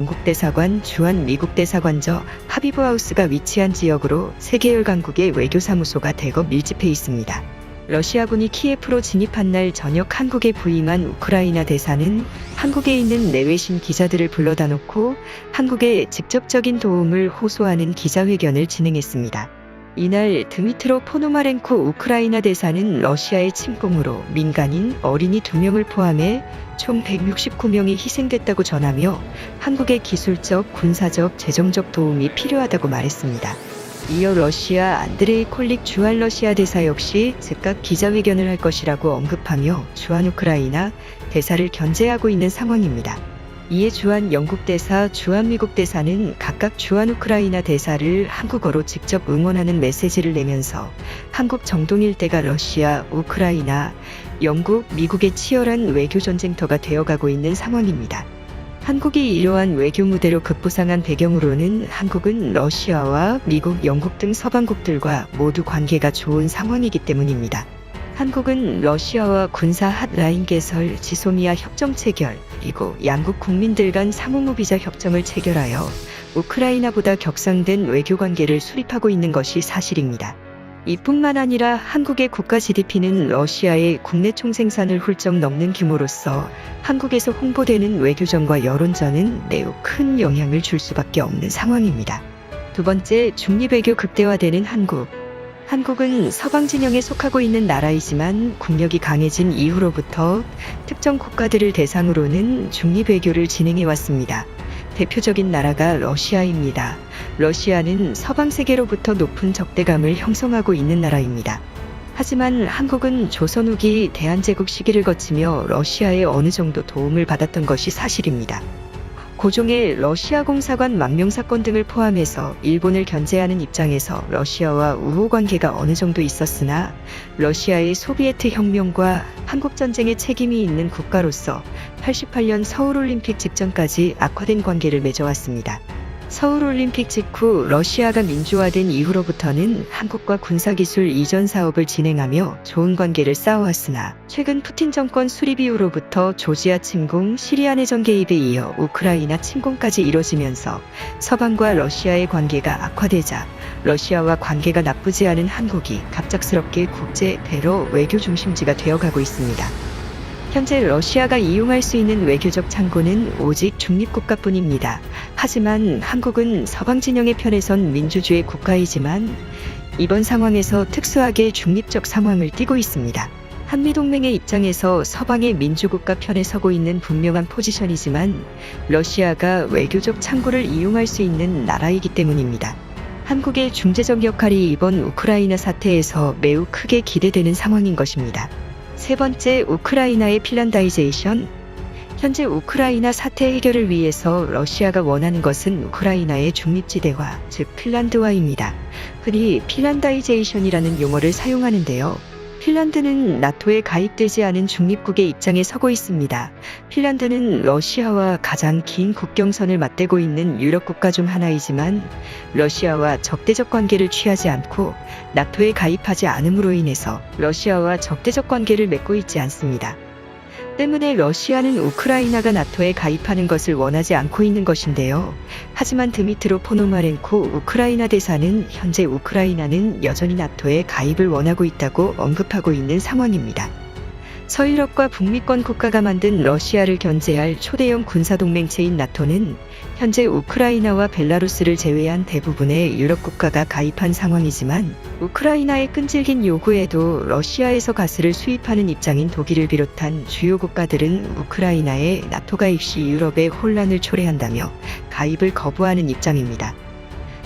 영국 대사관, 주한 미국 대사관 저 하비브 하우스가 위치한 지역으로 세계열 강국의 외교사무소가 대거 밀집해 있습니다. 러시아군이 키예프로 진입한 날 저녁 한국에 부임한 우크라이나 대사는 한국에 있는 내외신 기자들을 불러다 놓고 한국에 직접적인 도움을 호소하는 기자회견을 진행했습니다. 이날 드미트로 포노마렌코 우크라이나 대사는 러시아의 침공으로 민간인, 어린이 2명을 포함해 총 169명이 희생됐다고 전하며 한국의 기술적, 군사적, 재정적 도움이 필요하다고 말했습니다. 이어 러시아 안드레이 콜릭 주한 러시아 대사 역시 즉각 기자회견을 할 것이라고 언급하며 주한 우크라이나 대사를 견제하고 있는 상황입니다. 이에 주한 영국 대사, 주한 미국 대사는 각각 주한 우크라이나 대사를 한국어로 직접 응원하는 메시지를 내면서 한국 정동 일대가 러시아, 우크라이나, 영국, 미국의 치열한 외교 전쟁터가 되어가고 있는 상황입니다. 한국이 이러한 외교 무대로 급부상한 배경으로는 한국은 러시아와 미국, 영국 등 서방국들과 모두 관계가 좋은 상황이기 때문입니다. 한국은 러시아와 군사 핫라인 개설, 지소미아 협정 체결, 그리고 양국 국민들 간 상호무비자 협정을 체결하여 우크라이나보다 격상된 외교 관계를 수립하고 있는 것이 사실입니다. 이뿐만 아니라 한국의 국가 GDP는 러시아의 국내 총생산을 훌쩍 넘는 규모로서 한국에서 홍보되는 외교전과 여론전은 매우 큰 영향을 줄 수밖에 없는 상황입니다. 두 번째, 중립외교 극대화되는 한국. 한국은 서방 진영에 속하고 있는 나라이지만 국력이 강해진 이후로부터 특정 국가들을 대상으로는 중립외교를 진행해 왔습니다. 대표적인 나라가 러시아입니다. 러시아는 서방 세계로부터 높은 적대감을 형성하고 있는 나라입니다. 하지만 한국은 조선 후기 대한제국 시기를 거치며 러시아의 어느 정도 도움을 받았던 것이 사실입니다. 고종의 러시아 공사관 망명 사건 등을 포함해서 일본을 견제하는 입장에서 러시아와 우호 관계가 어느 정도 있었으나 러시아의 소비에트 혁명과 한국 전쟁에 책임이 있는 국가로서 88년 서울올림픽 직전까지 악화된 관계를 맺어왔습니다. 서울올림픽 직후 러시아가 민주화된 이후로부터는 한국과 군사기술 이전 사업을 진행하며 좋은 관계를 쌓아왔으나 최근 푸틴 정권 수립 이후로부터 조지아 침공, 시리아 내전 개입에 이어 우크라이나 침공까지 이뤄지면서 서방과 러시아의 관계가 악화되자 러시아와 관계가 나쁘지 않은 한국이 갑작스럽게 국제 테러 외교 중심지가 되어가고 있습니다. 현재 러시아가 이용할 수 있는 외교적 창고는 오직 중립국가뿐입니다. 하지만 한국은 서방 진영의 편에선 민주주의 국가이지만 이번 상황에서 특수하게 중립적 상황을 띠고 있습니다. 한미동맹의 입장에서 서방의 민주국가 편에 서고 있는 분명한 포지션이지만 러시아가 외교적 창고를 이용할 수 있는 나라이기 때문입니다. 한국의 중재적 역할이 이번 우크라이나 사태에서 매우 크게 기대되는 상황인 것입니다. 세 번째, 우크라이나의 핀란다이제이션. 현재 우크라이나 사태 해결을 위해서 러시아가 원하는 것은 우크라이나의 중립지대화, 즉 핀란드화입니다. 흔히 핀란다이제이션이라는 용어를 사용하는데요. 핀란드는 나토에 가입되지 않은 중립국의 입장에 서고 있습니다. 핀란드는 러시아와 가장 긴 국경선을 맞대고 있는 유럽 국가 중 하나이지만 러시아와 적대적 관계를 취하지 않고 나토에 가입하지 않음으로 인해서 러시아와 적대적 관계를 맺고 있지 않습니다. 때문에 러시아는 우크라이나가 나토에 가입하는 것을 원하지 않고 있는 것인데요. 하지만 드미트로 포노마렌코 우크라이나 대사는 현재 우크라이나는 여전히 나토에 가입을 원하고 있다고 언급하고 있는 상황입니다. 서유럽과 북미권 국가가 만든 러시아를 견제할 초대형 군사동맹체인 나토는 현재 우크라이나와 벨라루스를 제외한 대부분의 유럽 국가가 가입한 상황이지만 우크라이나의 끈질긴 요구에도 러시아에서 가스를 수입하는 입장인 독일을 비롯한 주요 국가들은 우크라이나의 나토 가입 시 유럽에 혼란을 초래한다며 가입을 거부하는 입장입니다.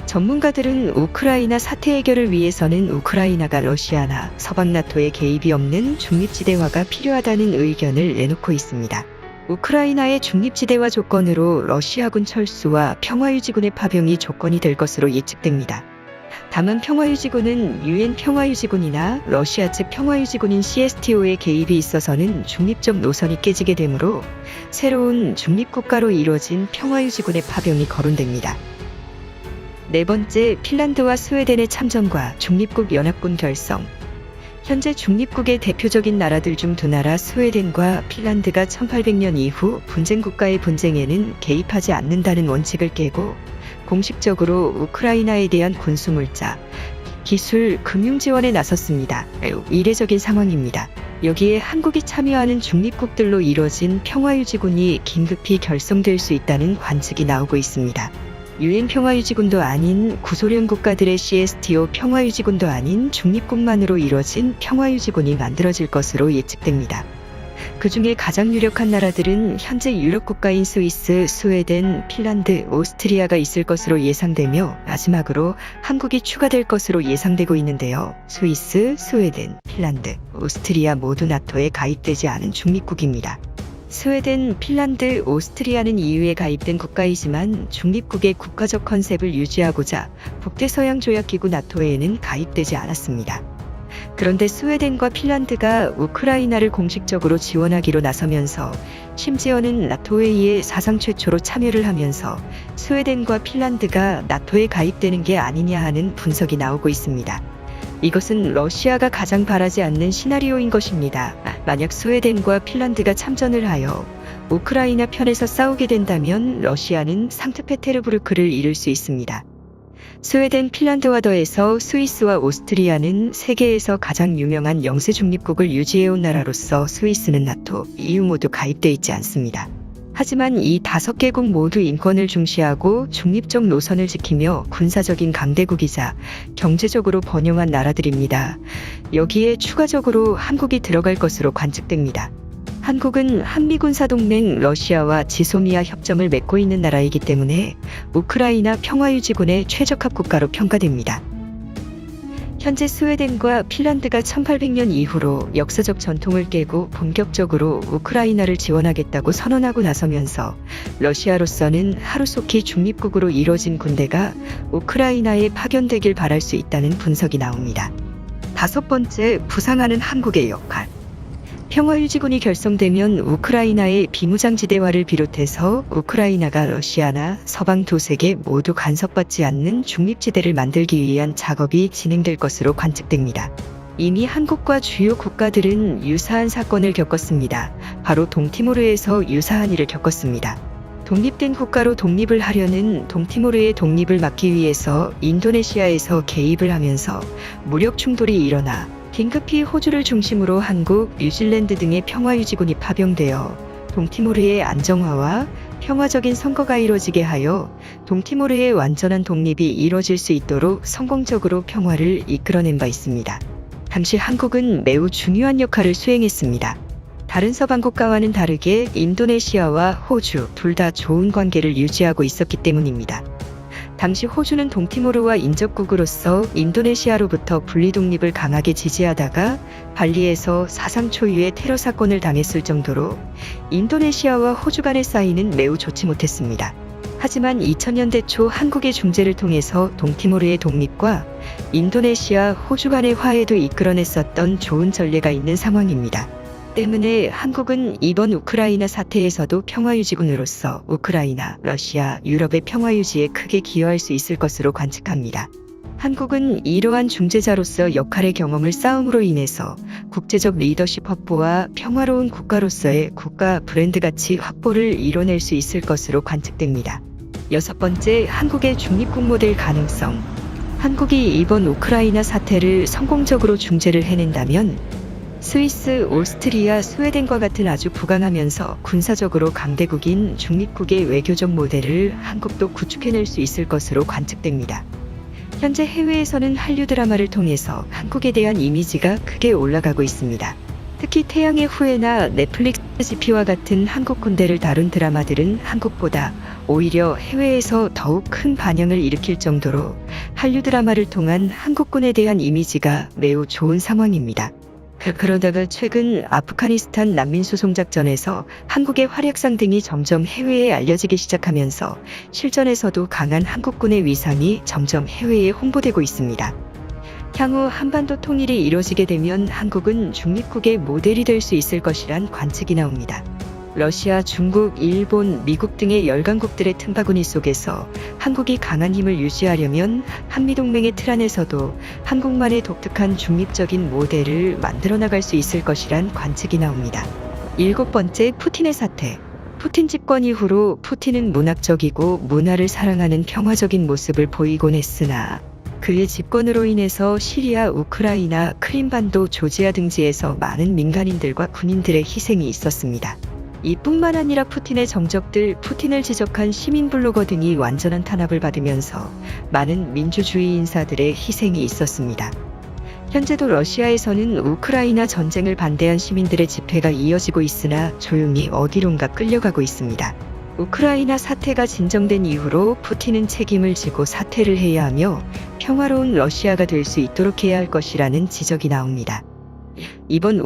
전문가들은 우크라이나 사태 해결을 위해서는 우크라이나가 러시아나 서방 나토의 개입이 없는 중립지대화가 필요하다는 의견을 내놓고 있습니다. 우크라이나의 중립지대화 조건으로 러시아군 철수와 평화유지군의 파병이 조건이 될 것으로 예측됩니다. 다만 평화유지군은 유엔 평화유지군이나 러시아 측 평화유지군인 CSTO의 개입이 있어서는 중립적 노선이 깨지게 되므로 새로운 중립국가로 이루어진 평화유지군의 파병이 거론됩니다. 네 번째, 핀란드와 스웨덴의 참전과 중립국 연합군 결성. 현재 중립국의 대표적인 나라들 중 두 나라 스웨덴과 핀란드가 1800년 이후 분쟁 국가의 분쟁에는 개입하지 않는다는 원칙을 깨고 공식적으로 우크라이나에 대한 군수물자, 기술, 금융 지원에 나섰습니다. 매우 이례적인 상황입니다. 여기에 한국이 참여하는 중립국들로 이뤄진 평화유지군이 긴급히 결성될 수 있다는 관측이 나오고 있습니다. 유엔 평화유지군도 아닌 구소련 국가들의 CSTO 평화유지군도 아닌 중립국만으로 이뤄진 평화유지군이 만들어질 것으로 예측됩니다. 그 중에 가장 유력한 나라들은 현재 유럽 국가인 스위스, 스웨덴, 핀란드, 오스트리아가 있을 것으로 예상되며 마지막으로 한국이 추가될 것으로 예상되고 있는데요. 스위스, 스웨덴, 핀란드, 오스트리아 모두 나토에 가입되지 않은 중립국입니다. 스웨덴, 핀란드, 오스트리아는 EU에 가입된 국가이지만 중립국의 국가적 컨셉을 유지하고자 북대서양조약기구 나토에는 가입되지 않았습니다. 그런데 스웨덴과 핀란드가 우크라이나를 공식적으로 지원하기로 나서면서 심지어는 나토회의에 사상 최초로 참여를 하면서 스웨덴과 핀란드가 나토에 가입되는 게 아니냐 하는 분석이 나오고 있습니다. 이것은 러시아가 가장 바라지 않는 시나리오인 것입니다. 만약 스웨덴과 핀란드가 참전을 하여 우크라이나 편에서 싸우게 된다면 러시아는 상트페테르부르크를 잃을 수 있습니다. 스웨덴, 핀란드와 더해서 스위스와 오스트리아는 세계에서 가장 유명한 영세 중립국을 유지해온 나라로서 스위스는 나토, EU 모두 가입돼 있지 않습니다. 하지만 이 5개국 모두 인권을 중시하고 중립적 노선을 지키며 군사적인 강대국이자 경제적으로 번영한 나라들입니다. 여기에 추가적으로 한국이 들어갈 것으로 관측됩니다. 한국은 한미군사동맹 러시아와 지소미아 협정을 맺고 있는 나라이기 때문에 우크라이나 평화유지군의 최적합 국가로 평가됩니다. 현재 스웨덴과 핀란드가 1800년 이후로 역사적 전통을 깨고 본격적으로 우크라이나를 지원하겠다고 선언하고 나서면서 러시아로서는 하루속히 중립국으로 이뤄진 군대가 우크라이나에 파견되길 바랄 수 있다는 분석이 나옵니다. 5번째, 부상하는 한국의 역할. 평화유지군이 결성되면 우크라이나의 비무장지대화를 비롯해서 우크라이나가 러시아나 서방 도색에 모두 간섭받지 않는 중립지대를 만들기 위한 작업이 진행될 것으로 관측됩니다. 이미 한국과 주요 국가들은 유사한 사건을 겪었습니다. 바로 동티모르에서 유사한 일을 겪었습니다. 독립된 국가로 독립을 하려는 동티모르의 독립을 막기 위해서 인도네시아에서 개입을 하면서 무력 충돌이 일어나 긴급히 호주를 중심으로 한국, 뉴질랜드 등의 평화유지군이 파병되어 동티모르의 안정화와 평화적인 선거가 이뤄지게 하여 동티모르의 완전한 독립이 이뤄질 수 있도록 성공적으로 평화를 이끌어낸 바 있습니다. 당시 한국은 매우 중요한 역할을 수행했습니다. 다른 서방 국가와는 다르게 인도네시아와 호주 둘 다 좋은 관계를 유지하고 있었기 때문입니다. 당시 호주는 동티모르와 인접국으로서 인도네시아로부터 분리독립을 강하게 지지하다가 발리에서 사상 초유의 테러 사건을 당했을 정도로 인도네시아와 호주 간의 사이는 매우 좋지 못했습니다. 하지만 2000년대 초 한국의 중재를 통해서 동티모르의 독립과 인도네시아, 호주 간의 화해도 이끌어냈었던 좋은 전례가 있는 상황입니다. 때문에 한국은 이번 우크라이나 사태에서도 평화유지군으로서 우크라이나, 러시아, 유럽의 평화유지에 크게 기여할 수 있을 것으로 관측합니다. 한국은 이러한 중재자로서 역할의 경험을 쌓음으로 인해서 국제적 리더십 확보와 평화로운 국가로서의 국가 브랜드 가치 확보를 이뤄낼 수 있을 것으로 관측됩니다. 6번째, 한국의 중립국 모델 가능성. 한국이 이번 우크라이나 사태를 성공적으로 중재를 해낸다면 스위스, 오스트리아, 스웨덴과 같은 아주 부강하면서 군사적으로 강대국인 중립국의 외교적 모델을 한국도 구축해낼 수 있을 것으로 관측됩니다. 현재 해외에서는 한류 드라마를 통해서 한국에 대한 이미지가 크게 올라가고 있습니다. 특히 태양의 후예나 넷플릭스 GP와 같은 한국 군대를 다룬 드라마들은 한국보다 오히려 해외에서 더욱 큰 반향을 일으킬 정도로 한류 드라마를 통한 한국군에 대한 이미지가 매우 좋은 상황입니다. 그러다가 최근 아프가니스탄 난민수송작전에서 한국의 활약상 등이 점점 해외에 알려지기 시작하면서 실전에서도 강한 한국군의 위상이 점점 해외에 홍보되고 있습니다. 향후 한반도 통일이 이루어지게 되면 한국은 중립국의 모델이 될 수 있을 것이란 관측이 나옵니다. 러시아, 중국, 일본, 미국 등의 열강국들의 틈바구니 속에서 한국이 강한 힘을 유지하려면 한미동맹의 틀 안에서도 한국만의 독특한 중립적인 모델을 만들어 나갈 수 있을 것이란 관측이 나옵니다. 7번째, 푸틴의 사태. 푸틴 집권 이후로 푸틴은 문학적이고 문화를 사랑하는 평화적인 모습을 보이곤 했으나 그의 집권으로 인해서 시리아, 우크라이나, 크림반도, 조지아 등지에서 많은 민간인들과 군인들의 희생이 있었습니다. 이뿐만 아니라 푸틴의 정적들, 푸틴을 지적한 시민 블로거 등이 완전한 탄압을 받으면서 많은 민주주의 인사들의 희생이 있었습니다. 현재도 러시아에서는 우크라이나 전쟁을 반대한 시민들의 집회가 이어지고 있으나 조용히 어디론가 끌려가고 있습니다. 우크라이나 사태가 진정된 이후로 푸틴은 책임을 지고 사퇴를 해야 하며 평화로운 러시아가 될 수 있도록 해야 할 것이라는 지적이 나옵니다. 이번